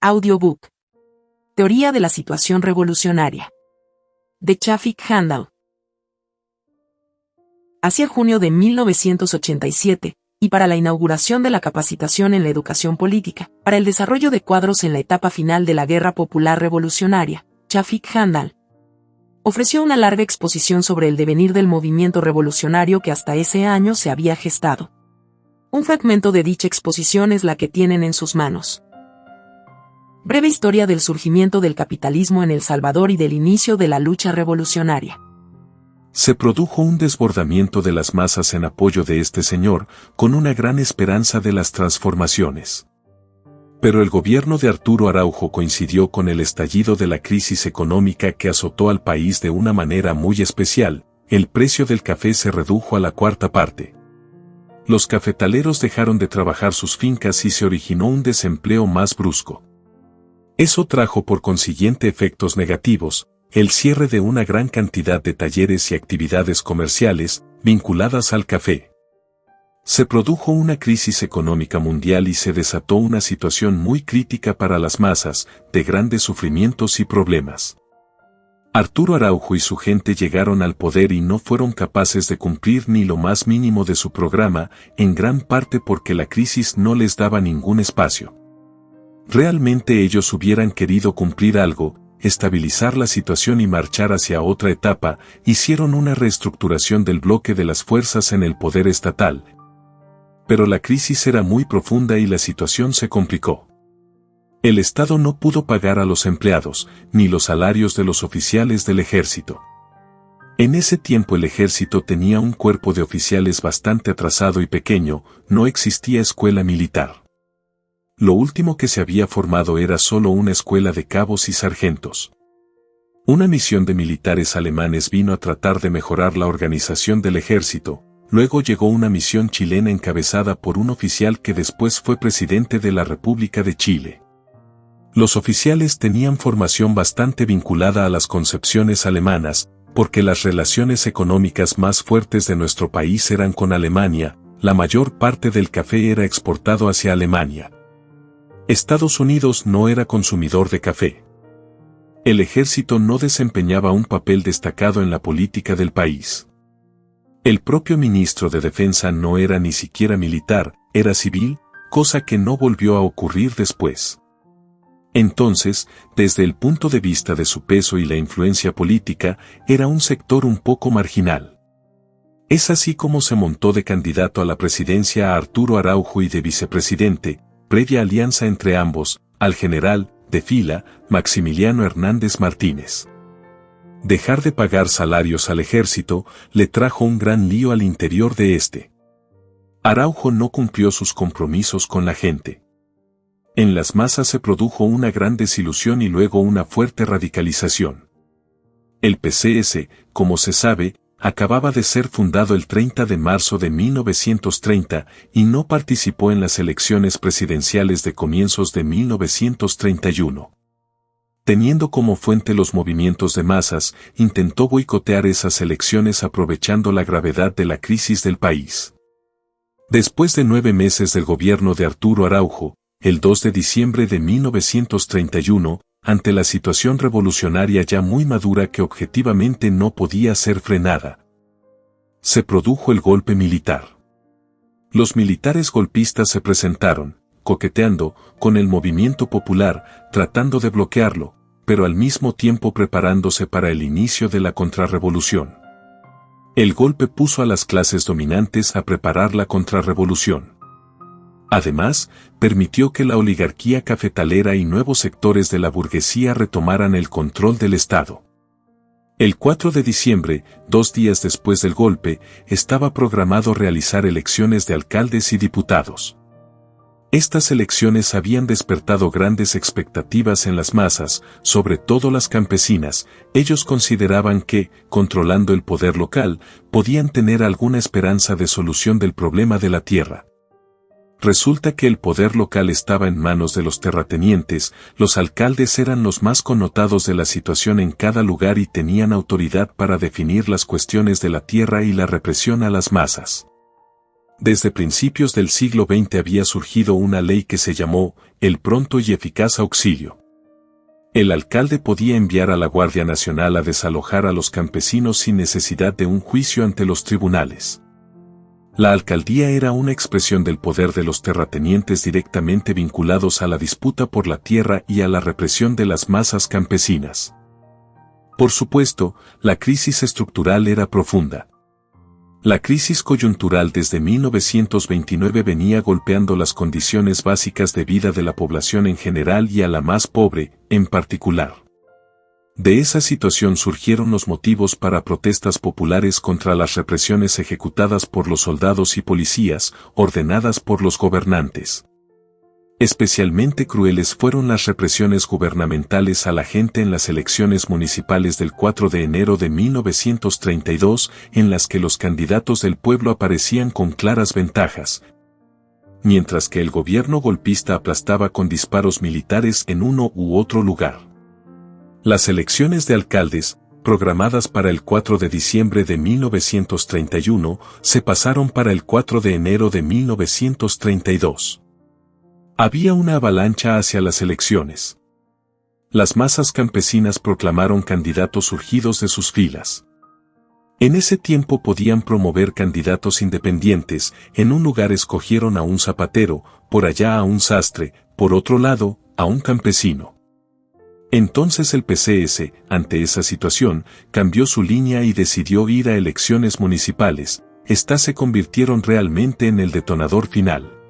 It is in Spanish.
Audiobook. Teoría de la situación revolucionaria. De Shafik Handal. Hacia junio de 1987, y para la inauguración de la capacitación en la educación política, para el desarrollo de cuadros en la etapa final de la Guerra Popular Revolucionaria, Shafik Handal ofreció una larga exposición sobre el devenir del movimiento revolucionario que hasta ese año se había gestado. Un fragmento de dicha exposición es la que tienen en sus manos. Breve historia del surgimiento del capitalismo en El Salvador y del inicio de la lucha revolucionaria. Se produjo un desbordamiento de las masas en apoyo de este señor, con una gran esperanza de las transformaciones. Pero el gobierno de Arturo Araujo coincidió con el estallido de la crisis económica que azotó al país de una manera muy especial. El precio del café se redujo a la cuarta parte. Los cafetaleros dejaron de trabajar sus fincas y se originó un desempleo más brusco. Eso trajo por consiguiente efectos negativos, el cierre de una gran cantidad de talleres y actividades comerciales vinculadas al café. Se produjo una crisis económica mundial y se desató una situación muy crítica para las masas, de grandes sufrimientos y problemas. Arturo Araujo y su gente llegaron al poder y no fueron capaces de cumplir ni lo más mínimo de su programa, en gran parte porque la crisis no les daba ningún espacio. Realmente ellos hubieran querido cumplir algo, estabilizar la situación y marchar hacia otra etapa. Hicieron una reestructuración del bloque de las fuerzas en el poder estatal. Pero la crisis era muy profunda y la situación se complicó. El Estado no pudo pagar a los empleados, ni los salarios de los oficiales del ejército. En ese tiempo el ejército tenía un cuerpo de oficiales bastante atrasado y pequeño, no existía escuela militar. Lo último que se había formado era solo una escuela de cabos y sargentos. Una misión de militares alemanes vino a tratar de mejorar la organización del ejército. Luego llegó una misión chilena encabezada por un oficial que después fue presidente de la República de Chile. Los oficiales tenían formación bastante vinculada a las concepciones alemanas, porque las relaciones económicas más fuertes de nuestro país eran con Alemania. La mayor parte del café era exportado hacia Alemania. Estados Unidos no era consumidor de café. El ejército no desempeñaba un papel destacado en la política del país. El propio ministro de Defensa no era ni siquiera militar, era civil, cosa que no volvió a ocurrir después. Entonces, desde el punto de vista de su peso y la influencia política, era un sector un poco marginal. Es así como se montó de candidato a la presidencia a Arturo Araujo y de vicepresidente, previa alianza entre ambos, al general, de fila, Maximiliano Hernández Martínez. Dejar de pagar salarios al ejército le trajo un gran lío al interior de este. Araujo no cumplió sus compromisos con la gente. En las masas se produjo una gran desilusión y luego una fuerte radicalización. El PCS, como se sabe, acababa de ser fundado el 30 de marzo de 1930 y no participó en las elecciones presidenciales de comienzos de 1931. Teniendo como fuente los movimientos de masas, intentó boicotear esas elecciones aprovechando la gravedad de la crisis del país. Después de 9 meses del gobierno de Arturo Araujo, el 2 de diciembre de 1931, ante la situación revolucionaria ya muy madura que objetivamente no podía ser frenada, se produjo el golpe militar. Los militares golpistas se presentaron, coqueteando con el movimiento popular, tratando de bloquearlo, pero al mismo tiempo preparándose para el inicio de la contrarrevolución. El golpe puso a las clases dominantes a preparar la contrarrevolución. Además, permitió que la oligarquía cafetalera y nuevos sectores de la burguesía retomaran el control del Estado. El 4 de diciembre, 2 días después del golpe, estaba programado realizar elecciones de alcaldes y diputados. Estas elecciones habían despertado grandes expectativas en las masas, sobre todo las campesinas. Ellos consideraban que, controlando el poder local, podían tener alguna esperanza de solución del problema de la tierra. Resulta que el poder local estaba en manos de los terratenientes, los alcaldes eran los más connotados de la situación en cada lugar y tenían autoridad para definir las cuestiones de la tierra y la represión a las masas. Desde principios del siglo XX había surgido una ley que se llamó el pronto y eficaz auxilio. El alcalde podía enviar a la Guardia Nacional a desalojar a los campesinos sin necesidad de un juicio ante los tribunales. La alcaldía era una expresión del poder de los terratenientes directamente vinculados a la disputa por la tierra y a la represión de las masas campesinas. Por supuesto, la crisis estructural era profunda. La crisis coyuntural desde 1929 venía golpeando las condiciones básicas de vida de la población en general y a la más pobre, en particular. De esa situación surgieron los motivos para protestas populares contra las represiones ejecutadas por los soldados y policías, ordenadas por los gobernantes. Especialmente crueles fueron las represiones gubernamentales a la gente en las elecciones municipales del 4 de enero de 1932, en las que los candidatos del pueblo aparecían con claras ventajas, mientras que el gobierno golpista aplastaba con disparos militares en uno u otro lugar. Las elecciones de alcaldes, programadas para el 4 de diciembre de 1931, se pasaron para el 4 de enero de 1932. Había una avalancha hacia las elecciones. Las masas campesinas proclamaron candidatos surgidos de sus filas. En ese tiempo podían promover candidatos independientes, en un lugar escogieron a un zapatero, por allá a un sastre, por otro lado, a un campesino. Entonces el PCS, ante esa situación, cambió su línea y decidió ir a elecciones municipales. Estas se convirtieron realmente en el detonador final.